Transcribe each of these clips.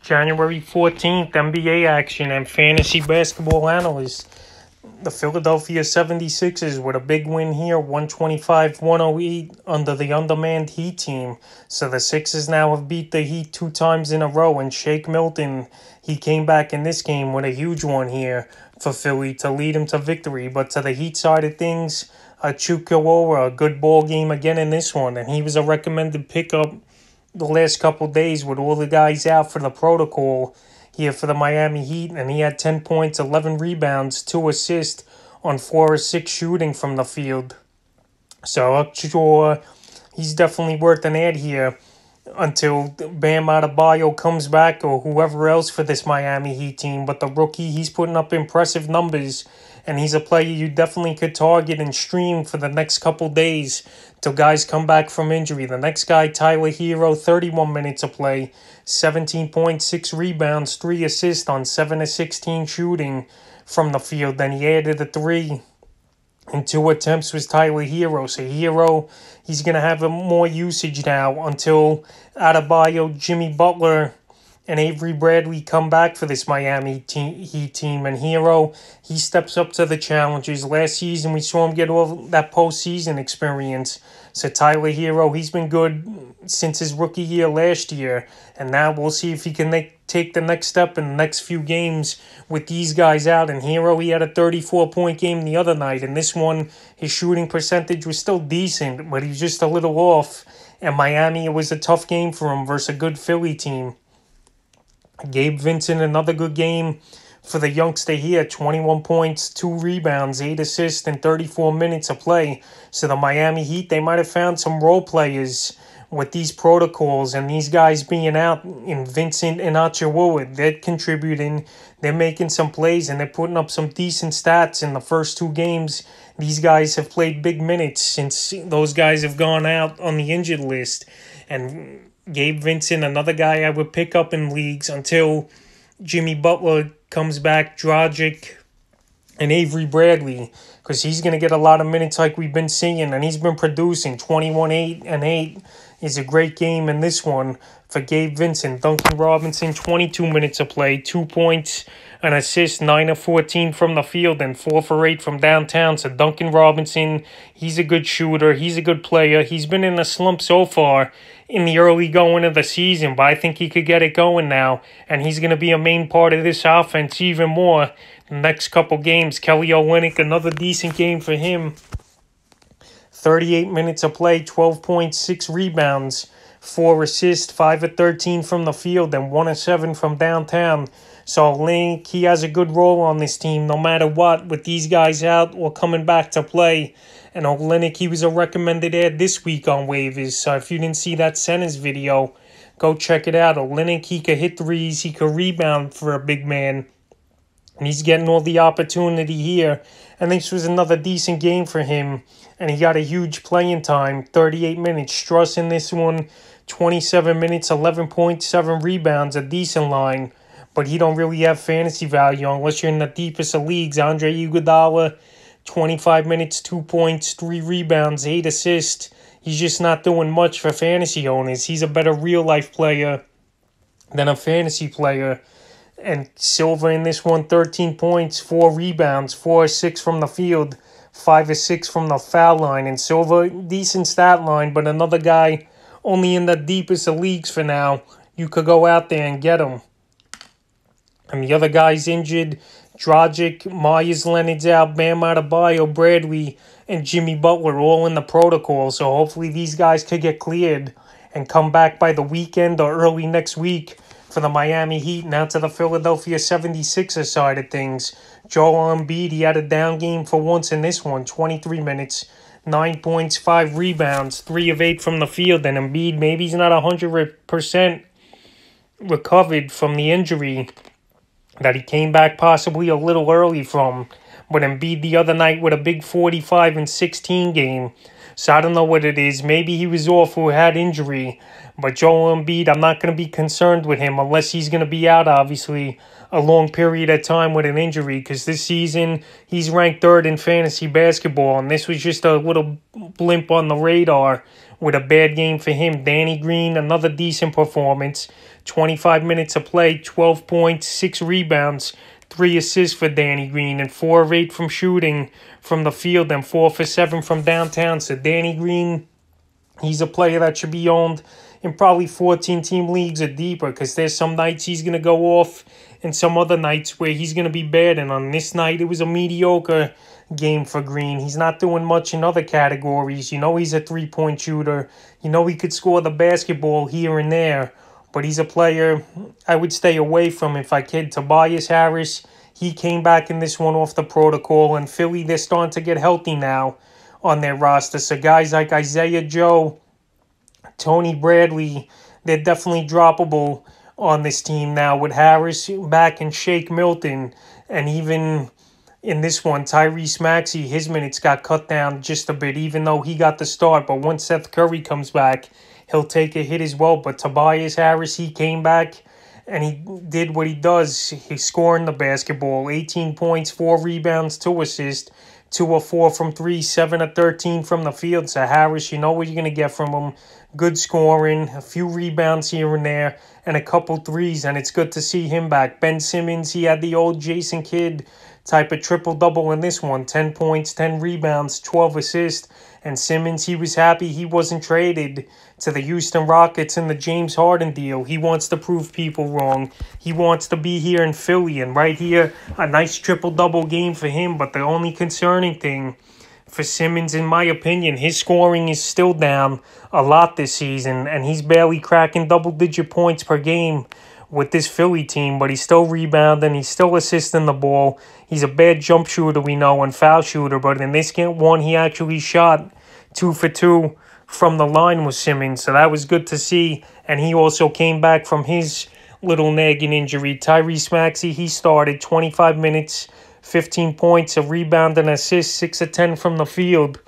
January 14th, NBA action and fantasy basketball analysts. The Philadelphia 76ers with a big win here, 125-108 under the undermanned Heat team. So the Sixers now have beat the Heat 2 times in a row, and Shake Milton, he came back in this game with a huge one here for Philly to lead him to victory. But to the Heat side of things, Chuk Kawhi, a good ball game again in this one, and he was a recommended pickup the last couple days with all the guys out for the protocol here for the Miami Heat, and he had 10 points, 11 rebounds, 2 assists on 4 or 6 shooting from the field. So sure, he's definitely worth an ad here until Bam Adebayo comes back or whoever else for this Miami Heat team. But the rookie, he's putting up impressive numbers, and he's a player you definitely could target and stream for the next couple days till guys come back from injury. The next guy, Tyler Hero, 31 minutes of play, 17.6 rebounds, 3 assists on 7 of 16 shooting from the field. Then he added a 3 and 2 attempts was Tyler Hero. So Hero, he's going to have more usage now until Adebayo, Jimmy Butler, and Avery Bradley come back for this Miami Heat team. And Hero, he steps up to the challenges. Last season, we saw him get all that postseason experience. So Tyler Hero, he's been good since his rookie year last year. And now we'll see if he can take the next step in the next few games with these guys out. And Hero, he had a 34-point game the other night. And this one, his shooting percentage was still decent, but he was just a little off. And Miami, it was a tough game for him versus a good Philly team. Gabe Vincent, another good game for the youngster here. 21 points, 2 rebounds, 8 assists in 34 minutes of play. So the Miami Heat, they might have found some role players with these protocols and these guys being out in Vincent and Achua. They're contributing, they're making some plays, and they're putting up some decent stats in the first 2 games. These guys have played big minutes since those guys have gone out on the injured list. And Gabe Vincent, another guy I would pick up in leagues until Jimmy Butler comes back, Dragic, and Avery Bradley, because he's going to get a lot of minutes like we've been seeing, and he's been producing. 21-8-8 is a great game in this one for Gabe Vincent. Duncan Robinson, 22 minutes of play, 2 points, an assist, 9 of 14 from the field, and 4 for 8 from downtown. So Duncan Robinson, he's a good shooter. He's a good player. He's been in a slump so far in the early going of the season, but I think he could get it going now, and he's going to be a main part of this offense even more the next couple games. Kelly Olynyk, another decent game for him. 38 minutes of play, 12.6 rebounds, 4 assists, 5 of 13 from the field, and 1 of 7 from downtown. So Olynyk, he has a good role on this team no matter what, with these guys out or coming back to play. And Olynyk, he was a recommended ad this week on waivers. So if you didn't see that Centers video, go check it out. Olynyk, he could hit threes. He could rebound for a big man. And he's getting all the opportunity here. And this was another decent game for him. And he got a huge playing time, 38 minutes. Struss in this one, 27 minutes, 11.7 rebounds, a decent line. But he don't really have fantasy value unless you're in the deepest of leagues. Andre Iguodala, 25 minutes, 2 points, 3 rebounds, 8 assists. He's just not doing much for fantasy owners. He's a better real-life player than a fantasy player. And Silva in this one, 13 points, 4 rebounds, 4 or 6 from the field, 5 or 6 from the foul line. And Silva, decent stat line, but another guy only in the deepest of leagues for now. You could go out there and get him. And the other guy's injured. Dragic, Myers Leonard's out, Bam Adebayo, Bradley, and Jimmy Butler all in the protocol. So hopefully these guys could get cleared and come back by the weekend or early next week for the Miami Heat. Now to the Philadelphia 76ers side of things. Joel Embiid, he had a down game for once in this one. 23 minutes, 9 points, 5 rebounds, 3 of 8 from the field. And Embiid, maybe he's not 100% recovered from the injury that he came back possibly a little early from. But Embiid the other night with a big 45-16 game. So I don't know what it is. Maybe he was off or had injury. But Joel Embiid, I'm not going to be concerned with him unless he's going to be out, obviously, a long period of time with an injury. Because this season, he's ranked 3rd in fantasy basketball. And this was just a little blimp on the radar with a bad game for him. Danny Green, another decent performance. 25 minutes of play, 12 points, 6 rebounds, 3 assists for Danny Green, and 4 of 8 from shooting from the field, and 4 for 7 from downtown. So Danny Green, he's a player that should be owned in probably 14-team leagues or deeper, because there's some nights he's going to go off and some other nights where he's going to be bad. And on this night, it was a mediocre game for Green. He's not doing much in other categories. You know, he's a three-point shooter. You know, he could score the basketball here and there. But he's a player I would stay away from if I could. Tobias Harris, he came back in this one off the protocol. And Philly, they're starting to get healthy now on their roster. So guys like Isaiah Joe, Tony Bradley, they're definitely droppable on this team now with Harris back and Shake Milton. And even in this one, Tyrese Maxey, his minutes got cut down just a bit, even though he got the start. But once Seth Curry comes back, he'll take a hit as well. But Tobias Harris, he came back and he did what he does. He's scoring the basketball. 18 points, 4 rebounds, 2 assists, 2 of 4 from 3, 7 of 13 from the field. So Harris, you know what you're going to get from him. Good scoring, a few rebounds here and there, and a couple threes. And it's good to see him back. Ben Simmons, he had the old Jason Kidd type of triple-double in this one. 10 points, 10 rebounds, 12 assists. And Simmons, he was happy he wasn't traded to the Houston Rockets in the James Harden deal. He wants to prove people wrong. He wants to be here in Philly. And right here, a nice triple-double game for him. But the only concerning thing for Simmons, in my opinion, his scoring is still down a lot this season. And he's barely cracking double-digit points per game with this Philly team, but he's still rebounding, he's still assisting the ball. He's a bad jump shooter, we know, and foul shooter, but in this game one, he actually shot 2 for 2 from the line with Simmons, so that was good to see. And he also came back from his little nagging injury. Tyrese Maxey, he started 25 minutes, 15 points, a rebound and assist, 6 of 10 from the field,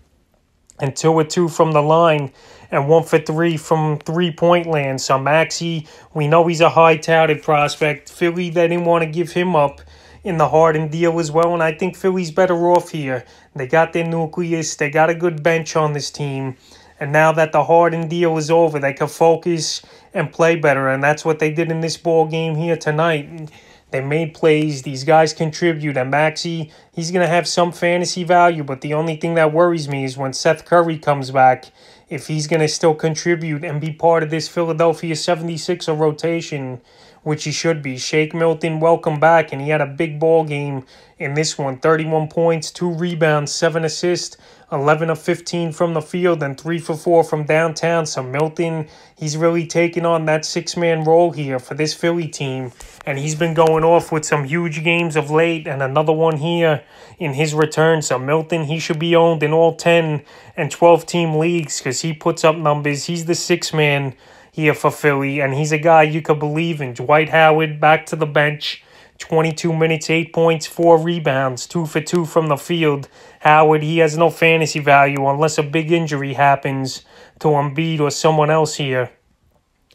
and 2 of 2 from the line, and 1 for 3 from three-point land. So Maxey, we know he's a high-touted prospect. Philly, they didn't want to give him up in the Harden deal as well, and I think Philly's better off here. They got their nucleus. They got a good bench on this team. And now that the Harden deal is over, they can focus and play better, and that's what they did in this ball game here tonight. They made plays. These guys contribute. And Maxey, he's going to have some fantasy value, but the only thing that worries me is when Seth Curry comes back, if he's going to still contribute and be part of this Philadelphia 76er rotation, which he should be. Shake Milton, welcome back, and he had a big ball game in this one. 31 points, 2 rebounds, 7 assists, 11 of 15 from the field, and 3 for 4 from downtown. So Milton, he's really taking on that 6-man role here for this Philly team, and he's been going off with some huge games of late, and another one here in his return. So Milton, he should be owned in all 10 and 12-team leagues because he puts up numbers. He's the 6-man here for Philly, and he's a guy you could believe in. Dwight Howard back to the bench, 22 minutes, 8 points, 4 rebounds, 2 for 2 from the field. Howard, he has no fantasy value unless a big injury happens to Embiid or someone else here.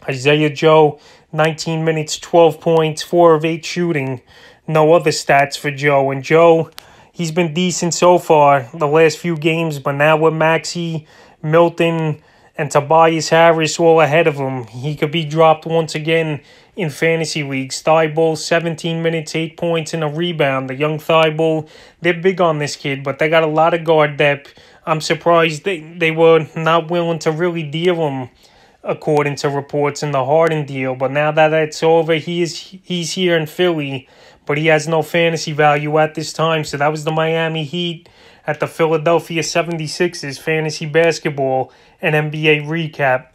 Isaiah Joe, 19 minutes, 12 points, 4 of 8 shooting. No other stats for Joe. And Joe, he's been decent so far the last few games, but now with Maxey, Milton, and Tobias Harris all ahead of him, he could be dropped once again in fantasy leagues. Thibault, 17 minutes, 8 points, and a rebound. The young Thibault, they're big on this kid, but they got a lot of guard depth. I'm surprised they were not willing to really deal him, according to reports in the Harden deal. But now that it's over, he's here in Philly, but he has no fantasy value at this time. So that was the Miami Heat at the Philadelphia 76ers fantasy basketball and NBA recap.